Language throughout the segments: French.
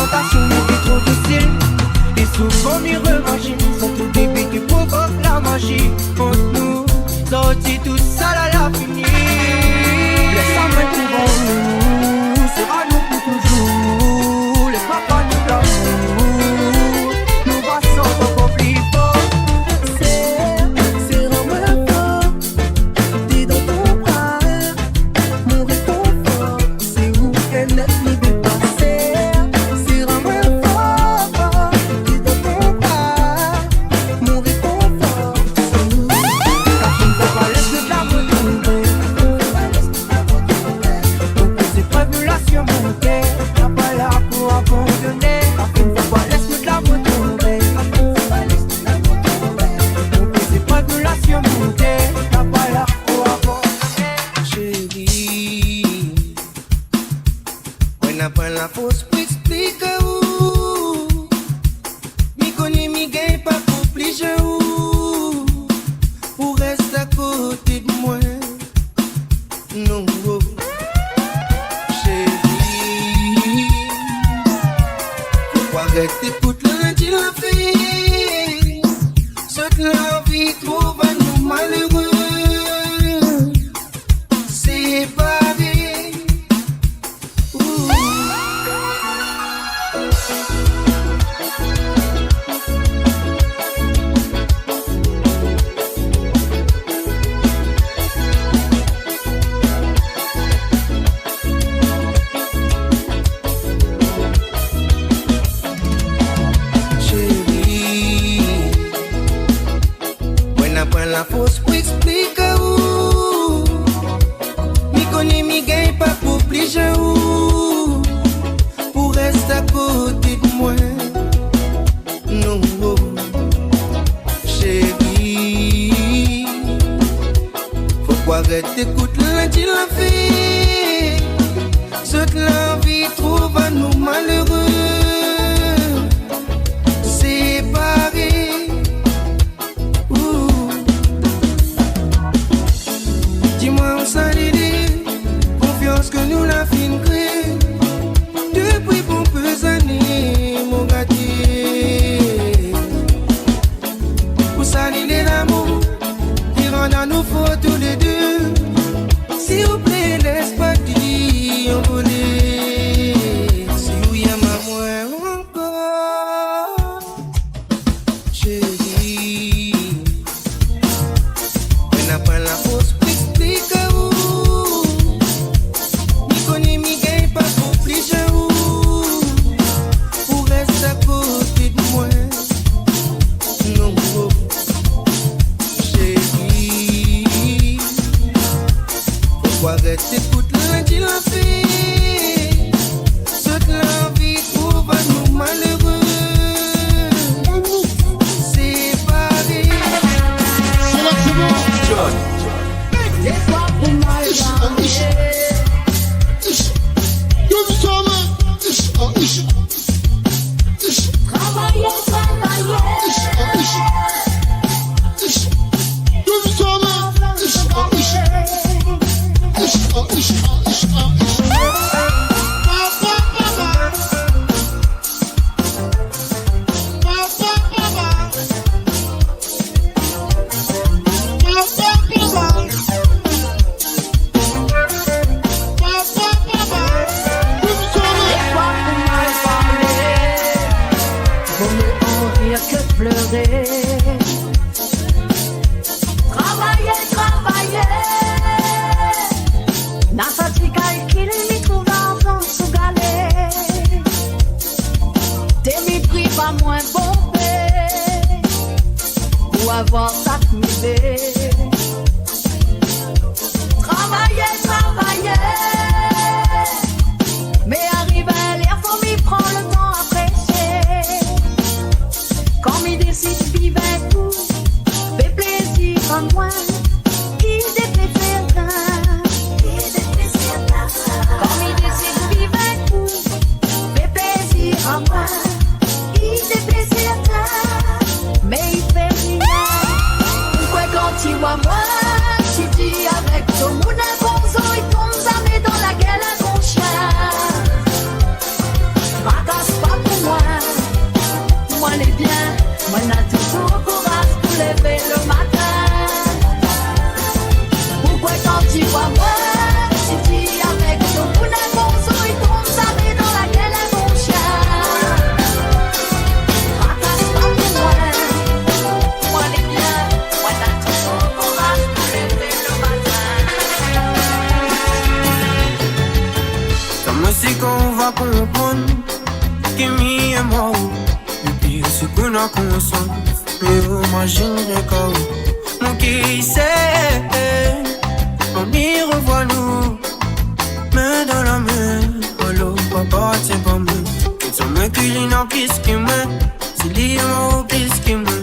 tentation était trop docile. Et souvent m'y revanchis, sont tout bébé qui provoque la magie. Contre nous, sortis tout seul à la finie. Laisse-moi pour nous, sera nous pour toujours. Laisse-moi pas nous l'amour, nous va sans conflit fort. C'est vraiment fort, t'es dans ton bras, mon réconfort, c'est où qu'elle n'est plus de passer. C'est vraiment fort, t'es dans ton bras, mon réconfort, c'est où. Car je ne veux pas laisser de la retrouver. Donc les épreuves là sur mon cœur, t'as pas là pour abandonner. Car je ne veux pas laisser de la retrouver. Donc les épreuves là sur mon cœur, t'as pas là pour abandonner. Chérie, on n'a pas la force pour expliquer où. Mi connais mi gagne pas compliqué où. Pour rester à côté de moi. Non, oh. Chérie, pourquoi rester toute lundi la fille? Cette la vie trouve à nous malheureux. Séparés. Ouh. Chérie, on n'a pas la force pour expliquer où. Mi connais mi gagne pas pour obliger où. Pour rester à côté de moi. Non, oh. Chérie, pourquoi rester écoute lundi la fille? Cette la vie trouve à nous malheureux. Séparés. Ouh. Dis-moi où ça l'idée, confiance que nous la fin créée. Depuis bon peu d'années, mon gâté. Où ça l'idée l'amour, qui rend à nous faux tous les deux. S'il vous plaît, laisse pas dire envoler. Si oui, y'a ma moi encore. Chérie, on n'a pas la force pour expliquer où. Mi connais mi gagne pas compliqué où. Pour rester à côté de moi. Non, oh. Chérie, pourquoi rester toute lundi la fille? Toute la vie trouve à nous malheureux. Séparés. C'est là que c'est bon. Laisse-moi pour moi Yo, du somme. travailler, Yo, du somme. vaut mieux en rire que pleurer. Travailler, travailler. N'a pas de calcul, m'y trouve l'argent sous galet. T'es mépris pas moins bombé pour avoir ça t'midé. Travailler, travailler. Mais arrive à l'air, faut m'y prendre le temps à apprécier. Quand m'y décide vivre un coup, fait plaisir à moi. Qui déplaît certains, quand m'y décide vivre un coup, fait plaisir à moi. Qui déplaît certains, mais il fait rien. Pourquoi quand tu vois moi, tu dis avec ton monde un bon son, il tombe jamais dans la on va comprendre qu'il est mort. Le pire c'est qu'on a conscience. Mais imagine le cas où mon qui sait, on y revoit nous, main dans la main. Allô papa c'est pas moi. Qu'ils sont me culine en piste qui me, c'est lié au piste qui me.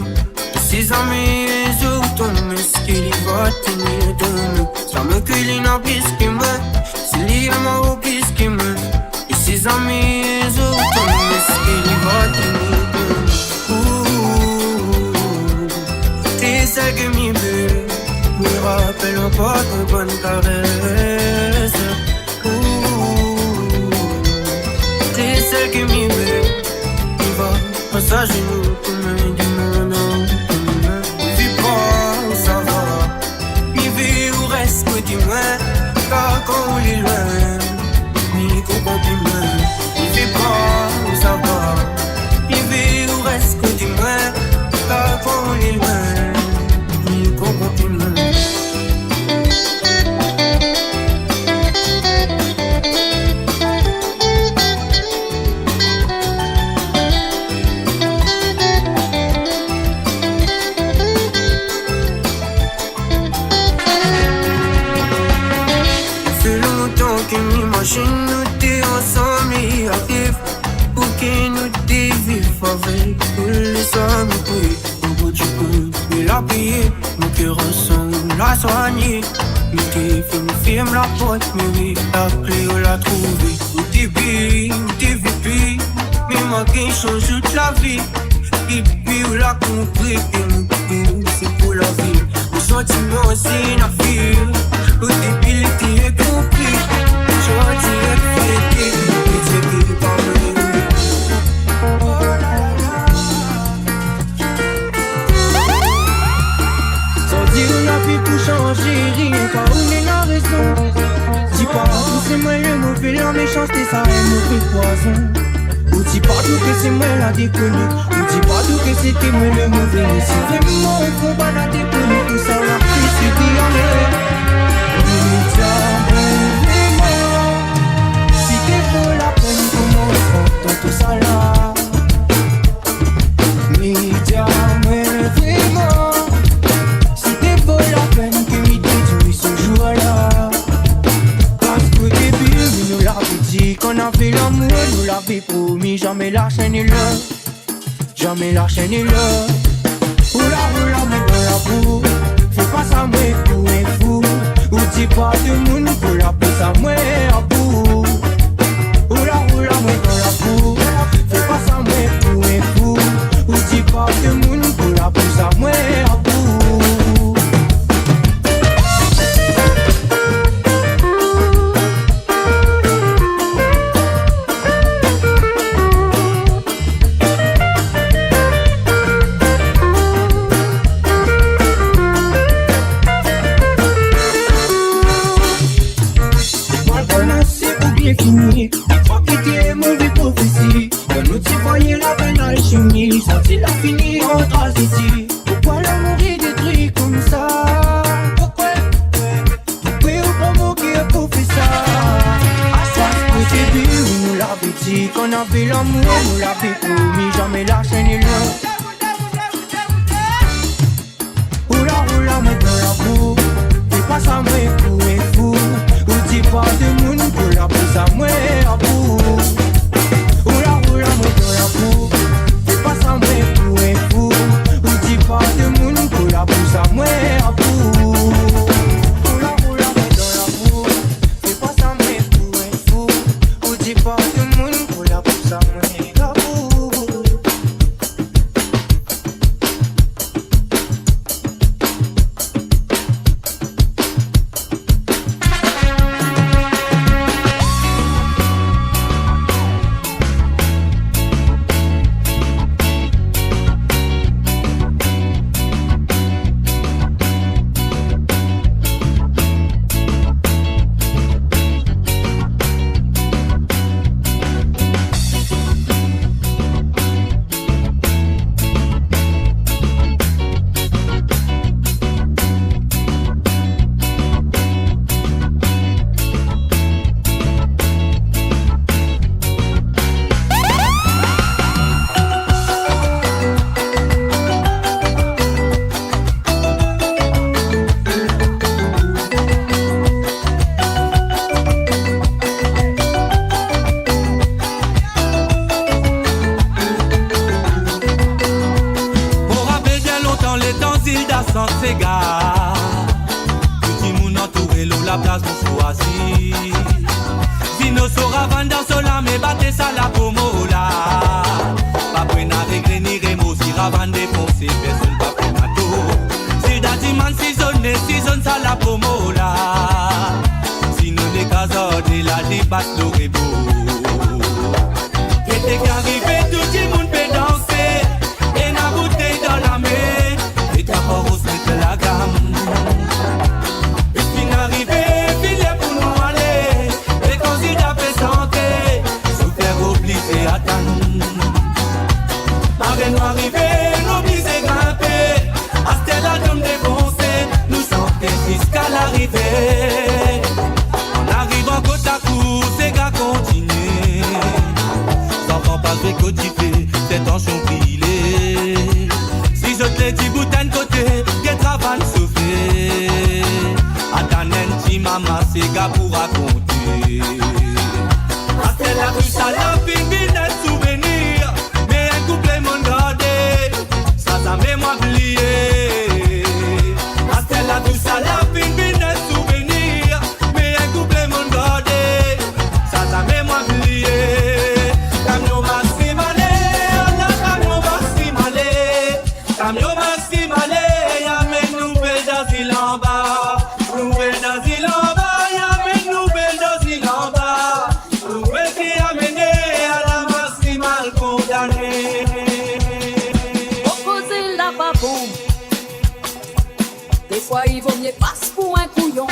Ses amis les autres, mais ce qu'il y va tenir de nous. Ça me culine en piste qui me, c'est lié au piste qui me. Et ses amis les autres, mais ce qu'il y va tenir de nous. C'est celle qui m'y veut, me rappelle encore une bonne caresse. C'est celle qui m'y veut, il va passer à genoux pour me dire non, non. Vis pas, ça va, mi vie ou reste que dis-moi, car quand on est loin, mi comprend plus loin. Vis pas, ça va, mi vie ou reste que dis-moi, car quand on est loin, mi comprend plus loin. Imagine nous t'es ensemble et actifs pour que nous t'es vifs avec les hommes pris au bout du coup. Mais la payer, nous qui ressemble la soigner. Nous t'es film la porte, mais oui, la clé on l'a trouvée. Nous t'es bi, nous t'es vipi, mais moi qui change toute la vie. Et puis on l'a compris que nous c'est pour la vie. Nos sentiments c'est une affaire, au début t'es compris. Sans dire on a fait pour changer, rien car on est la raison. Dis pas tout c'est moi le mauvais, la méchanceté ça est mauvais poison. Ou dis pas tout que c'est moi la déconnue. Ou dis pas tout que c'était moi le mauvais. Si vraiment on faut pas la déconner, tout ça la plus c'est qui en est. Pour la peine, comment on prend tout ça là? Mais dis-moi vraiment, c'était pour la peine que m'y déduit ce jour-là. Parce qu'au début, nous l'avait dit qu'on avait l'amour, nous l'avait promis, jamais lâcher ni là, jamais lâcher ni là. Oula, mais dans la boue, fais pas ça moi pour un fou. Ou dis pas de monde pour la pousse à moi à bout. Oula, moi dans la boue, fais pas ça moi pour un fou. Ou dis pas de monde pour la pousse à moi à bout. Fini, faut quitter mauvais prophétie. Quand nous t'y voyons la peine alchimie, sorti la fini en tragédie. Pourquoi l'amour est détruit comme ça? Pourquoi ou provoquer pour faire ça? À ça, au début, nous l'avait dit qu'on avait l'amour, nous l'avait promis, jamais lâcher ni là. Oula, mais dans la boue, fais pas ça, mais pour un fou. Ou dis pas de monde pour la pousse à moi à bout. Oula, moi dans la boue, fais pas ça, mais pour un fou. Ou dis pas de monde pour la pousse à moi à bout. Oula, moi dans la boue, fais pas ça, mais pour un fou. Ou dis pas de monde pour la pousse à moi à bout. débattre ça la promo là. Pas prendre à régler ni rémo, si ravant défoncer, personne pas prendre à tout. Si d'adiman si zone ça la promo là. Si nous les casades, la débat l'aurait beau. Et t'es qu'arrivé, tout le monde peut danser. Et la bouteille dans la main. Et t'as pas osé de la gamme. Et puis n'arrivé, filet pour nous aller. Et quand il a fait santé, se faire obliger à attendre. Avec nous arrivé, nous obligés grimper. À Stella d'homme défoncé, nous sentons jusqu'à l'arrivée. On arrive en côte à côte, ces gars continuent. Sans pas de côté, c'est en champilé. Si je te dis boutin de côté, qu'est travail sauvé. Attends, ti maman, ces gars pour raconter. À Stella, tout ça, la fin, bien souvenir. Mais un couplet m'en gardé, ça met moi oublié. À Stella, tout ça, la fin, bien souvenir. Mais un couplet m'en gardé, ça met moi oublié. Camion maximale, camion maximale, camion maximale, y'a nouvelle d'asile en bas, nouvelle d'asile en bas, y'a nouvelle d'asile en bas, nouvelle qui a mené à la maximale condamnée. Opposer la babon, des fois il vaut mieux passe pour un couillon.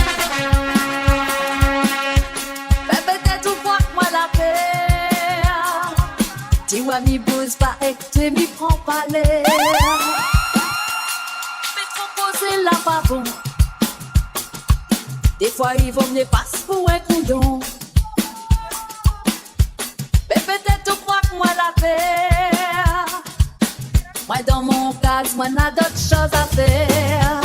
Mais peut-être ou quoi que moi la paix. Dis-moi mi bouse pas et tu m'y prends pas l'air. Mais trop poser la babon, des fois il vaut mieux passe pour un couillon. Mais peut-être ou quoi que moi la paix. Moi dans mon cas, moi n'a d'autres choses à faire.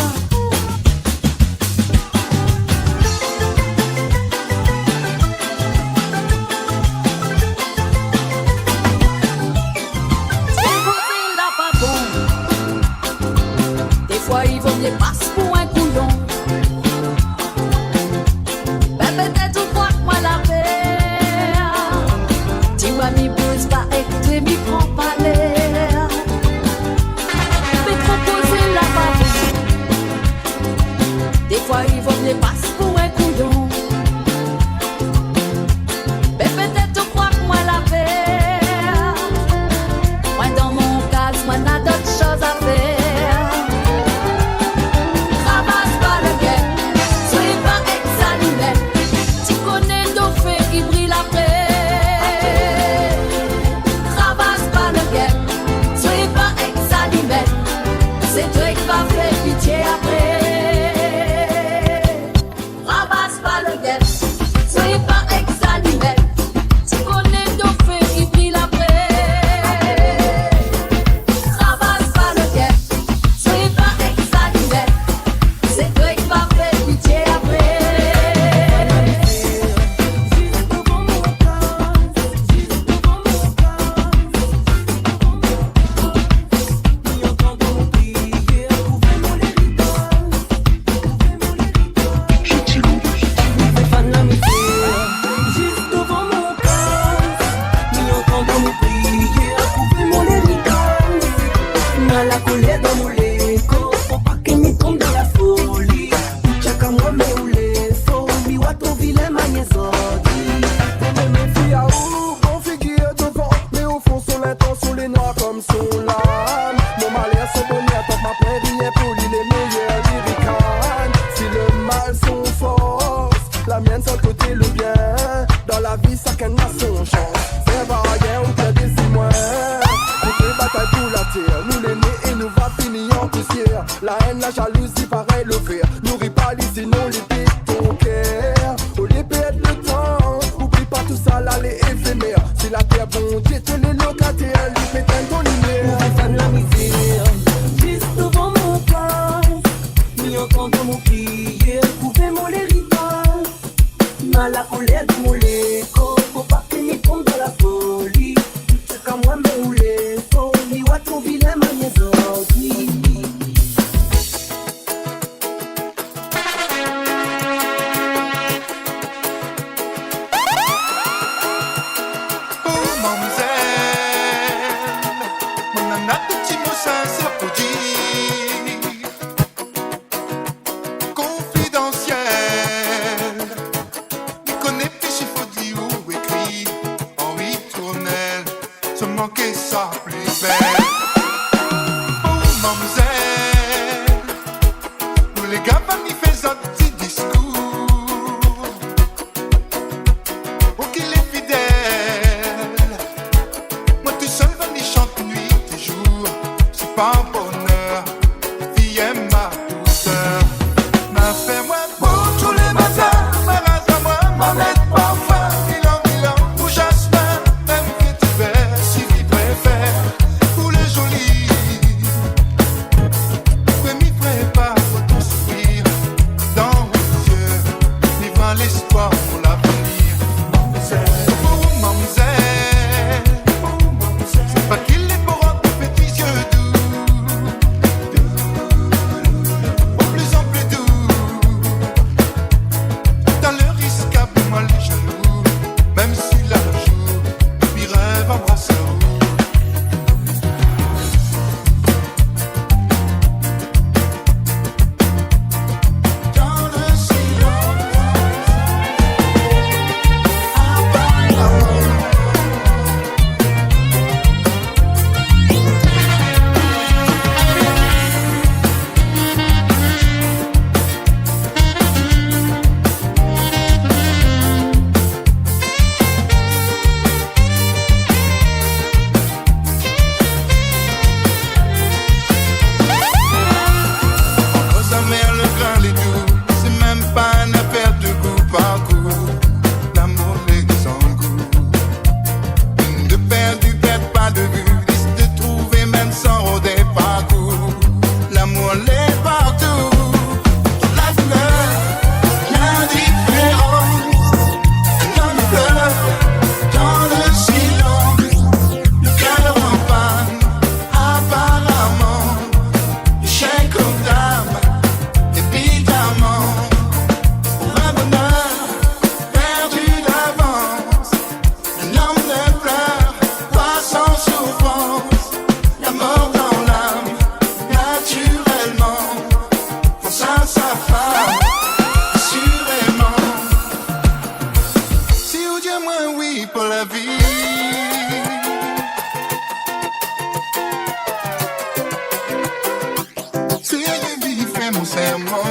Des fois il vaut mieux passe pour un couillon. Ben peut-être ou quoi que moi la paix. Dis-moi m'y bouge pas et que tu m'y prends pas l'air. Mais trop poser la babou. Des fois il vaut mieux passe pour un couillon. Ben peut-être ou quoi que moi la paix. Moi dans mon cas, moi n'a d'autres choses à faire. C'est toi qui vas faire pitié après. Ramasse pas le guet, soyez pas exanimé. Tu connais nos feux, il brille après. Ramasse pas le guet, soyez pas exanimé. C'est toi qui vas faire pitié après. Juste devant mon corps, juste devant mon corps. Ni entendre mon cri. La mienne seul côté le bien. Dans la vie chacun a son chance. C'est pas rien ou t'as des six mois. Toutes les batailles pour la terre. Nous les nés et nous va finir en poussière. La haine, la jalousie, pareil le fer. Nourris pas les sinon les pieds ton cœur. Au lieu de perdre le temps. Oublie pas tout ça là les éphémères. Si la terre bon Dieu te les locataires. Les pétins ton lumière. Nous fan la misère. Juste devant mon corps. Ni entendre mon prière. Coupez-moi les rideaux. Dans la colère de mon léco, faut pas que m'y tombe dans la folie. C'est comme moi me rouler, folie, ou à ton vilain manière. ça s'applaudit. Confidentiel, il connaît plus s'il faut dire ou écrit. Henri Tournel, se manquer ça plus belle. Oh mademoiselle, où les gars m'y faisaient un petit discours. Oh qu'il est fidèle, moi tout seul m'y chante nuit et jour. C'est pas un bonheur, vie aime ma douceur. M'a fait moi beau tous les matins, ma race à moi, m'emmène parfois. Milan, ou jasmin, même vétiver, si tu préfères, pour le joli. Que m'y prépare pour ton sourire, dans les yeux, livrant l'espoir pour l'avenir. Oh mademoiselle, c'est pas qu'il est beau rendre tes petits yeux doux, plus en plus doux. Dans le risquable, moi les jaloux, même si la joue, puis rêve embrasse dans le silence. Entre sa mère, le grain, les doux, c'est même pas une affaire de goût par coup. L'amour les sans goût. Une de perdu, perd pas de vue. Risque de trouver même sans rôder parcours. L'amour l'est partout. Dans la douleur, l'indifférence. Dans le pleurs, dans le silence. Le cœur en panne, apparemment. Chien comme dame, évidemment. Pour un bonheur perdu d'avance, un homme ne pleure pas sans souffrance. La mort dans l'âme, naturellement, pense à sa femme, assurément. Si vous dites moi oui pour la vie. Si une vie fait mon serment.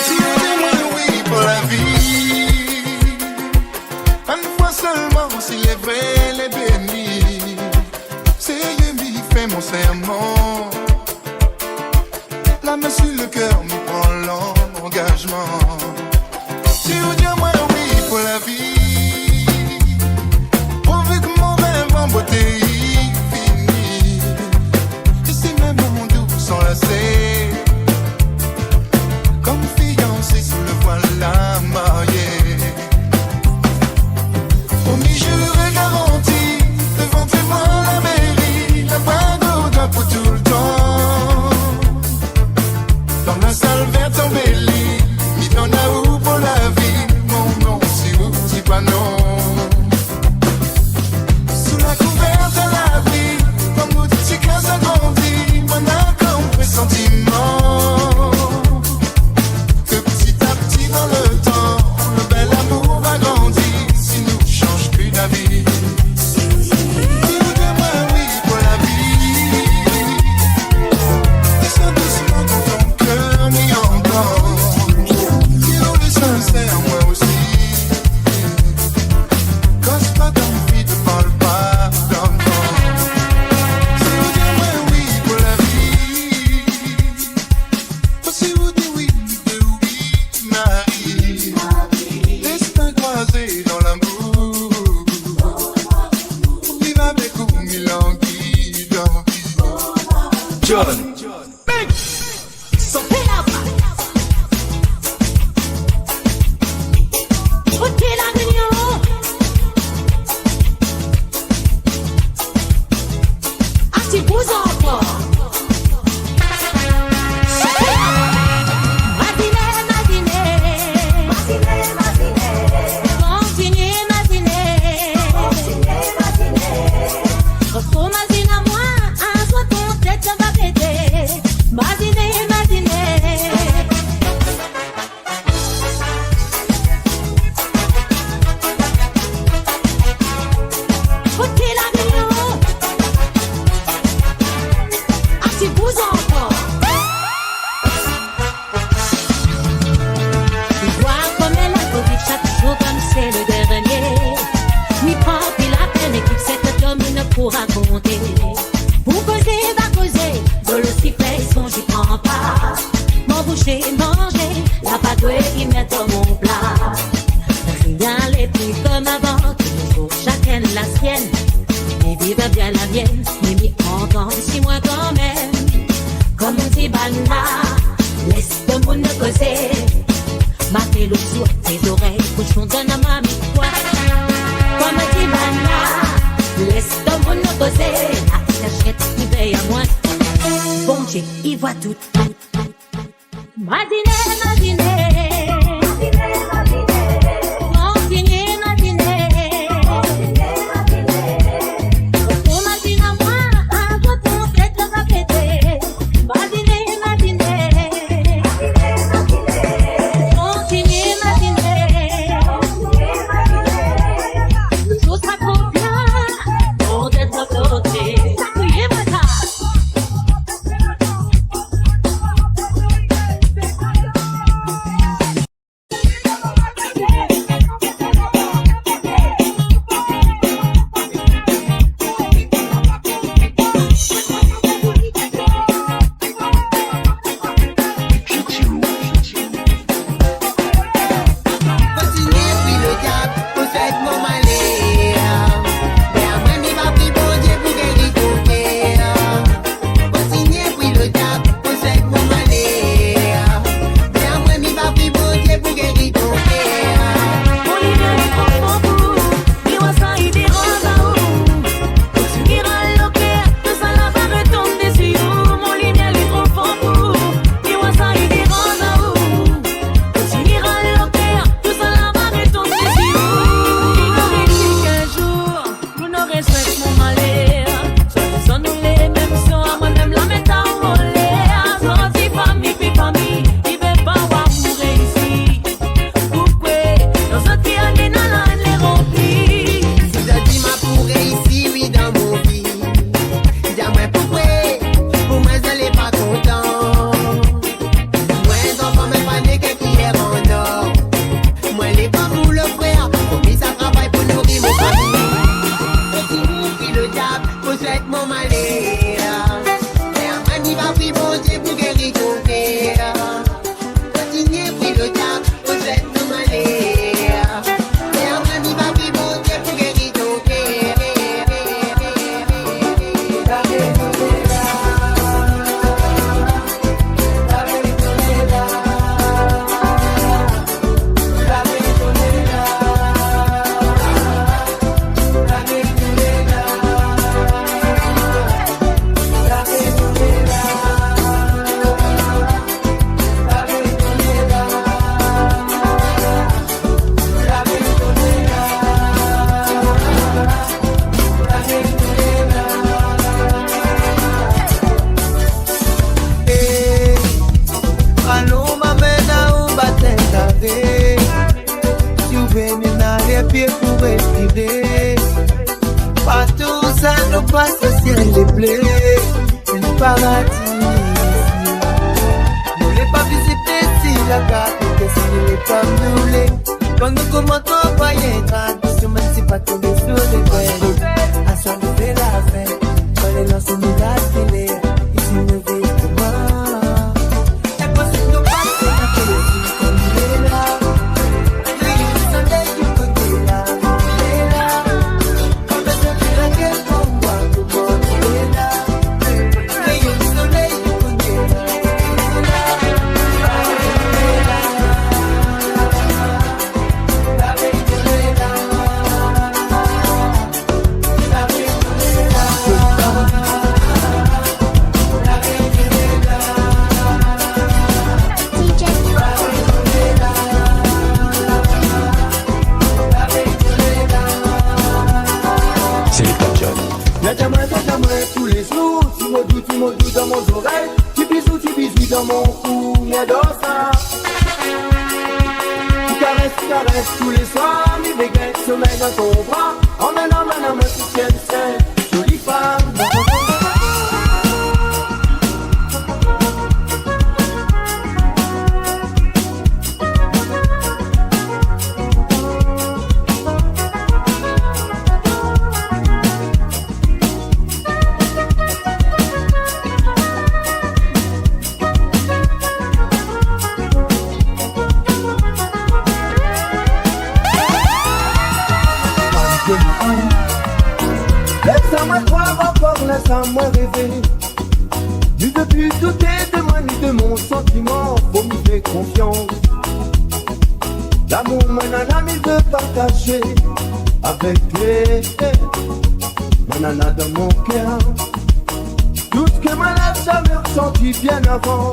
Si vous dites moi oui pour la vie. Une fois seulement, s'il est vrai, les bénis. Si une vie fait mon serment. La main sur le cœur me prend l'engagement. Si vous dites moi oui pour la vie. Prouver que mon rêve en beauté fini. Ici même mon doux s'enlacer. Comme fiancé sous le voile à marier. Promis, juré, garanti. Devant témoin la mairie. La main d'Audin pour tout le temps. Dans la salle verte embellie. Mis dans la houe pour la vie. Mon l'eau sur tes oreilles, cochon donne à ma quoi. Comme un divana, laisse ton monde nous causer, la tâchette qui veille à moi. Bon Dieu, il voit tout. Madine, madine. Laisse-moi croire encore, laisse-moi rêver. Ni de plus douter de moi ni de mon sentiment, faut me faire confiance. L'amour, mon ami, de partager avec lui. Mon nana dans mon cœur. Tout ce que ma lèvre jamais ressenti bien avant.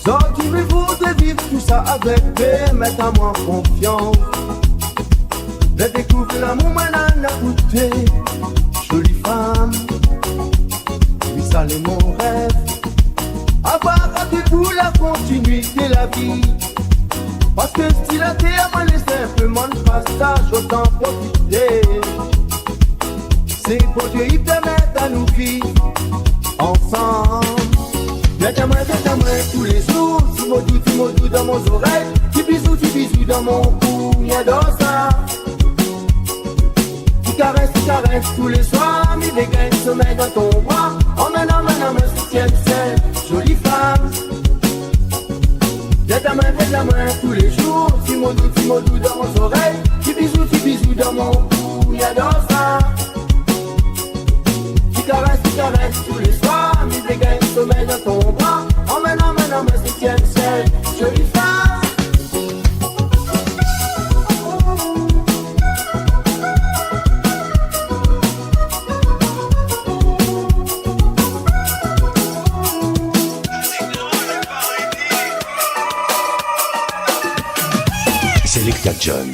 Sorti vous de vivre tout ça avec lui. Mettre à moi confiance. Je découvre l'amour, ma nana, goûté. Jolie femme. Oui, ça c'est mon rêve. Avoir rendez-vous la continuité de la vie. Parce que si la terre m'a laissé simplement le passage, autant profiter. C'est pour Dieu, il permet à nous vivre ensemble. Viens à moi tous les jours. Tu m'as doux dans mon oreille. Petit bisou dans mon cou. Viens dans ça. Tu caresses tous les soirs. Mi dégaine sommeil dans ton bras. Emmène un soutien de sel. Jolie femme. Viens ta main tous les jours. Tu m'as doux dans mon oreille. Petit bisou dans mon cou. Viens dans ça. Tu caresses tous les soirs. Mi dégaine sommeil dans ton bras. Emmène un soutien de sel. Jolie femme. Selecta John.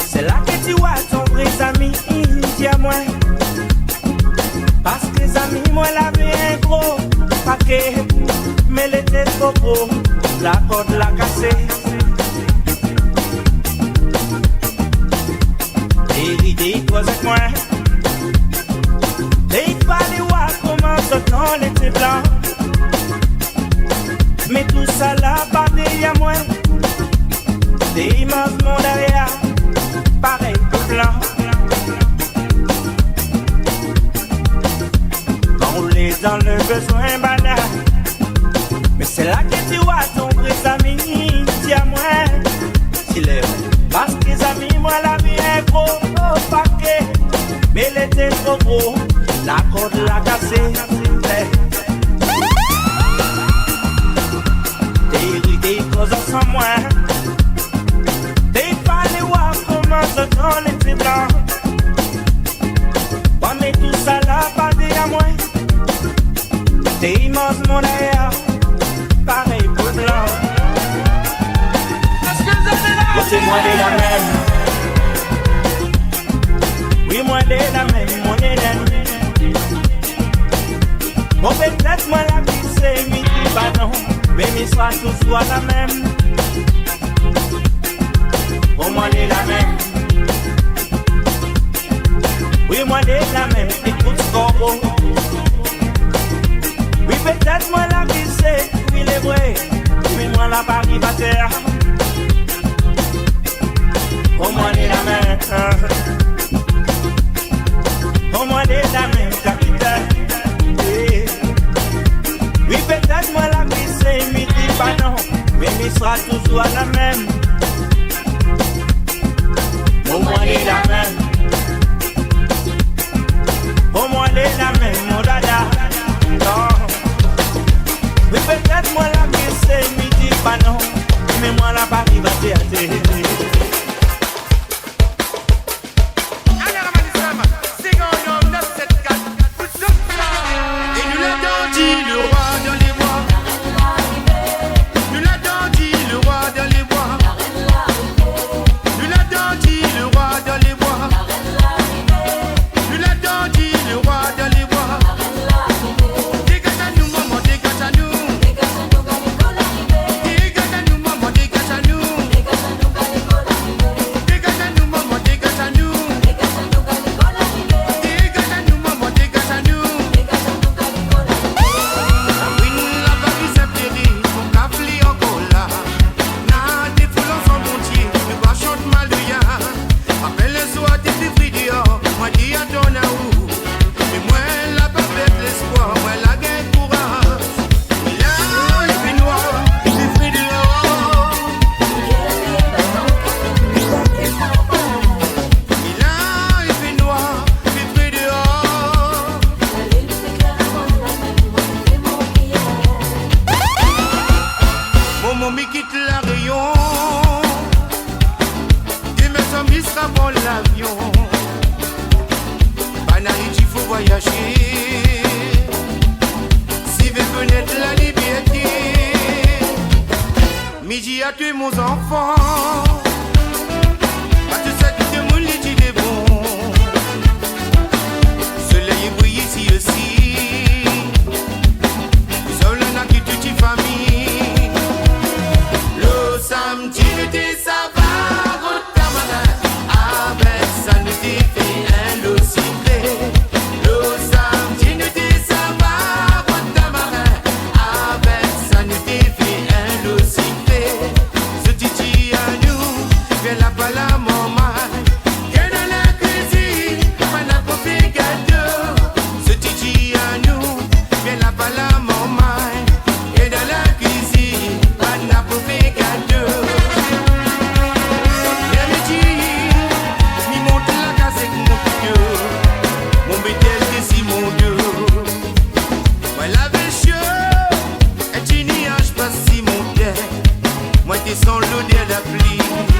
C'est là que tu vois ton vrai ami, dis-moi. Parce que les amis, moi, la vie est gros paquet, mais l'été trop gros, la corde l'a cassé. Et toi avec moi, et il fallait voir comment ce temps était blanc. Mais tout ça là, pas derrière moi. Des immenses mondes derrière, pareil que blanc. Enroulé dans le besoin banal. Mais c'est là que tu vois ton vrai ami, dis-moi. S'il est parce que les amis, moi la vie est gros, oh paquet. Mais l'été trop gros, la corde l'a cassé. Des causes sans moi. Ce temps était blanc. Pas mais tout ça là, pas derrière moi. Des immenses mondes derrière, pareil pour blanc. C'est moi de la même. Oui, moi de la même, mon ennemi. Bon, peut-être moi la vie c'est midi, bah non. Mais l'histoire tous soit la même. Bon, moi de la même. Oui, moi, de la même, écoute ce corbeau. Oui, peut-être moi, la vie, c'est, oui, il est vrai. Oui, moi, la Paris, va terre. Oh, moi, de la même. Oh, moi, de la même, capitaine. Oui, peut-être moi, la vie, c'est midi, pas non. Mais il sera toujours la même. Oh, moi, de la même. Oh moi les la même, mon dada. Non. Oui peut-être moi la vie c'est midi, pas non. Mais moi la Paris va théâtre. Et nous l'avons dit le roi dans les bois. Nous l'avons dit le roi dans les bois. Nous l'avons dit le roi dans les bois. Nous l'avons dit le roi dans les bois. Dégage à nous maman, dégage à nous. mon mi quitte la rayon. Demain son mi sera pour l'avion. Banalité, il faut voyager. Si veut connaître la liberté. Midi à tuer mon enfant. À tout ça qui te moule, les dit des bons. Soleil brille ici aussi. Seul on a qui toute une famille. Le samedi, l'été, ça va. Avec ça, nous fait un lot ciblé. Le samedi, nous dit ça va. Avec ça, nous fait un lot ciblé. Ce titi à nous, fait la balle à maman. Et dans la cuisine, on a pas fait gâteau. Ce titi à nous, fait la balle à maman. Et dans la cuisine, on a pas fait gâteau. Mon bétel que si mon Dieu. Moi la chaud et tu n'y as pas si mon Dieu. Moi t'es sans l'eau de la pluie.